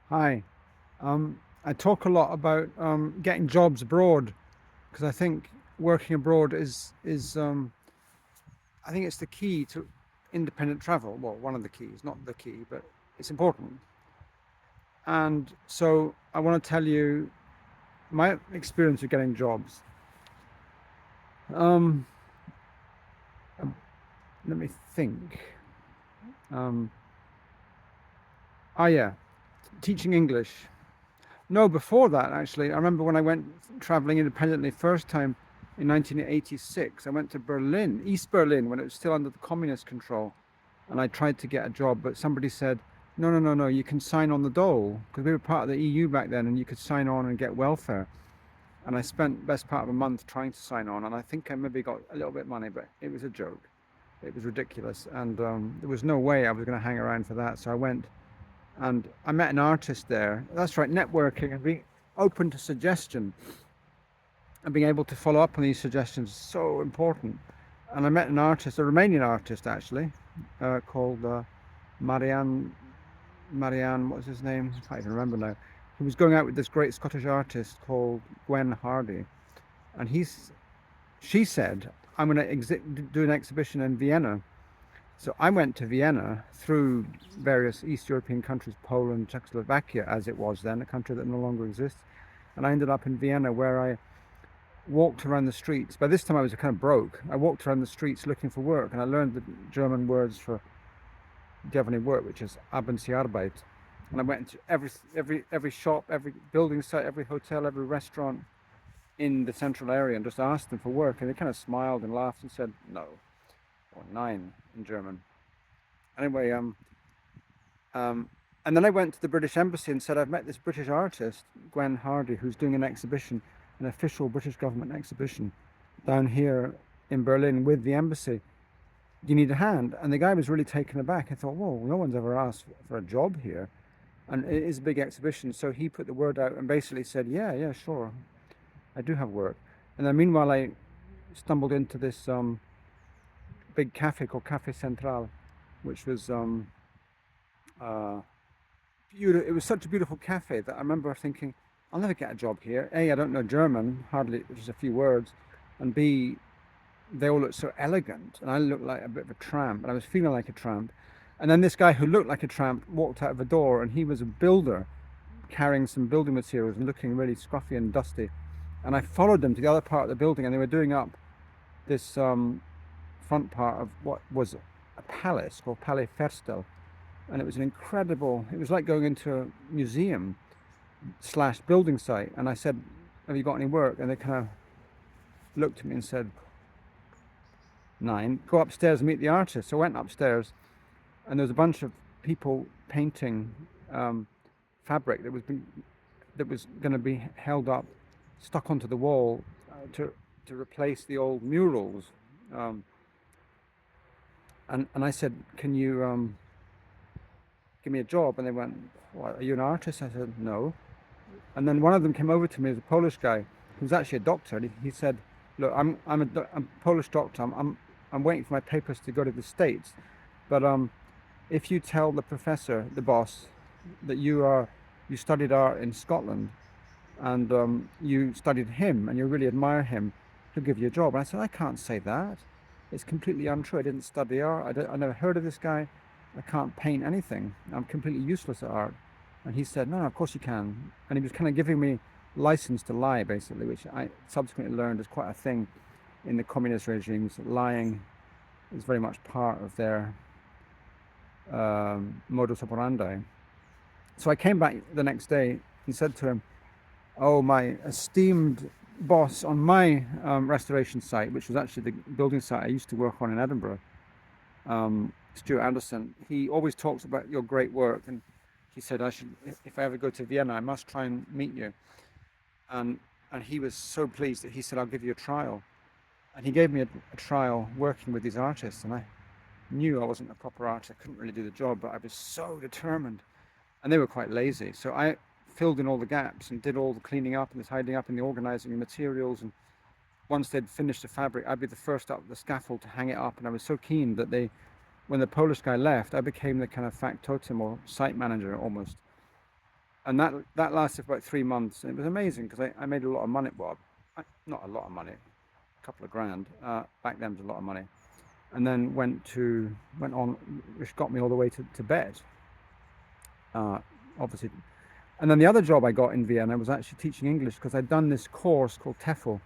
Hi. I talk a lot about getting jobs abroad because I think working abroad is I think it's the key to independent travel. Well, one of the keys, not the key, but it's important. And so I want to tell you my experience of getting jobs. Um, um, Let me think. Um, yeah, teaching English. No, before that, actually, I remember when I went traveling independently first time in 1986. I went to Berlin, East Berlin, when it was still under the communist control, and I tried to get a job, but somebody said, "No, no, no, no, you can sign on the dole," because we were part of the EU back then, and you could sign on and get welfare. And I spent best part of a month trying to sign on, and I think I maybe got a little bit of money, but it was a joke. It was ridiculous, and there was no way I was going to hang around for that. So I went and I met an artist there. That's right, networking and being open to suggestion and being able to follow up on these suggestions is so important. And I met an artist, a Romanian artist actually, called Marianne. Marianne, what was his name? I can't even remember now. He was going out with this great Scottish artist called Gwen Hardy, and she said, "I'm going to do an exhibition in Vienna." So I went to Vienna through various East European countries, Poland, Czechoslovakia, as it was then, a country that no longer exists. And I ended up in Vienna where I walked around the streets. By this time I was kind of broke. I walked around the streets looking for work and I learned the German words for do you have any work, which is Haben Sie Arbeit. And I went into every shop, every building site, every hotel, every restaurant in the central area and just asked them for work. And they kind of smiled and laughed and said no, or nein in German. Anyway, um, and then I went to the British Embassy and said, I've met this British artist, Gwen Hardy, who's doing an exhibition, an official British government exhibition down here in Berlin with the embassy. Do you need a hand? And the guy was really taken aback. I thought, whoa, no one's ever asked for a job here. And it is a big exhibition. So he put the word out and basically said, yeah, yeah, sure, I do have work. And then meanwhile, I stumbled into this big cafe called Cafe Central, which was uh, beautiful. It was such a beautiful cafe that I remember thinking, I'll never get a job here. A, I don't know German, hardly, just a few words, and B, they all looked so elegant, and I looked like a bit of a tramp, and I was feeling like a tramp. And then this guy who looked like a tramp walked out of the door, and he was a builder carrying some building materials and looking really scruffy and dusty. And I followed them to the other part of the building, and they were doing up this front part of what was a palace called Palais Ferstel, and it was an incredible. It was like going into a museum slash building site. And I said, "Have you got any work?" And they kind of looked at me and said, "Nine, go upstairs and meet the artist." So I went upstairs, and there was a bunch of people painting um, fabric that was going to be held up, stuck onto the wall to replace the old murals. Um, and I said, "Can you give me a job?" And they went, "What, are you an artist?" I said, "No." And then one of them came over to me, as a Polish guy who was actually a doctor. And he said, "Look, I'm a Polish doctor. I'm waiting for my papers to go to the States. But if you tell the professor, the boss, that you studied art in Scotland and you studied him and you really admire him, he'll give you a job." And I said, "I can't say that. It's completely untrue. I didn't study art. I never heard of this guy. I can't paint anything. I'm completely useless at art." And he said, "No, no, of course you can." And he was kind of giving me license to lie, basically, which I subsequently learned is quite a thing in the communist regimes. Lying is very much part of their modus operandi. So I came back the next day and said to him, "Oh, my esteemed boss on my restoration site, which was actually the building site I used to work on in Edinburgh, Stuart Anderson, he always talks about your great work. And he said, I should, if I ever go to Vienna, I must try and meet you." And, and he was so pleased that he said, "I'll give you a trial." And he gave me a trial working with these artists. And I knew I wasn't a proper artist. I couldn't really do the job, but I was so determined. And they were quite lazy. So I filled in all the gaps and did all the cleaning up and the tidying up and the organizing the materials. And once they'd finished the fabric, I'd be the first up the scaffold to hang it up. And I was so keen that when the Polish guy left, I became the kind of factotum or site manager almost. And that lasted for about 3 months, and it was amazing because I made a lot of money. Well, not a lot of money, a couple of grand. Back then was a lot of money. And then went on, which got me all the way to bed, obviously. And then the other job I got in Vienna was actually teaching English because I'd done this course called TEFL,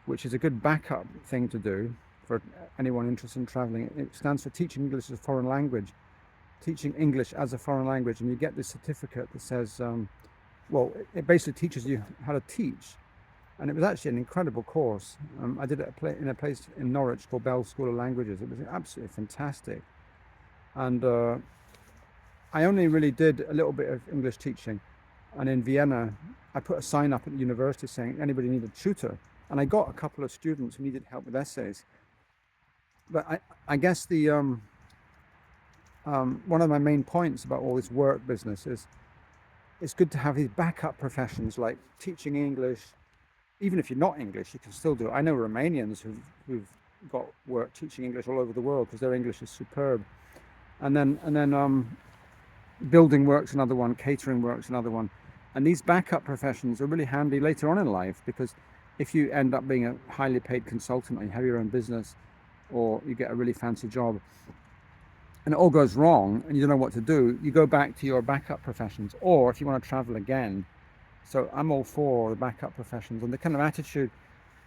which is a good backup thing to do for anyone interested in traveling. It stands for Teaching English as a Foreign Language. Teaching English as a foreign language, and you get this certificate that says, well, it basically teaches you how to teach. And it was actually an incredible course. I did it in a place in Norwich called Bell School of Languages. It was absolutely fantastic. And I only really did a little bit of English teaching. And in Vienna, I put a sign up at the university saying anybody needed a tutor. And I got a couple of students who needed help with essays. But I guess one of my main points about all this work business is it's good to have these backup professions like teaching English. Even if you're not English, you can still do it. I know Romanians who've got work teaching English all over the world because their English is superb. And then building work's another one, catering work's another one. And these backup professions are really handy later on in life because if you end up being a highly paid consultant or you have your own business or you get a really fancy job and it all goes wrong and you don't know what to do, you go back to your backup professions. Or if you want to travel again, so I'm all for the backup professions and the kind of attitude.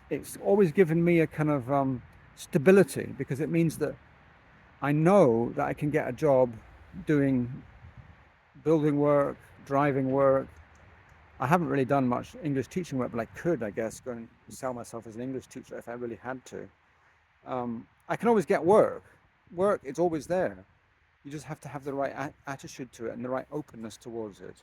It's always given me a kind of stability because it means that I know that I can get a job doing building work, driving work. I haven't really done much English teaching work, but I could, I guess, go and sell myself as an English teacher if I really had to. I can always get work. Work, it's always there. You just have to have the right attitude to it and the right openness towards it.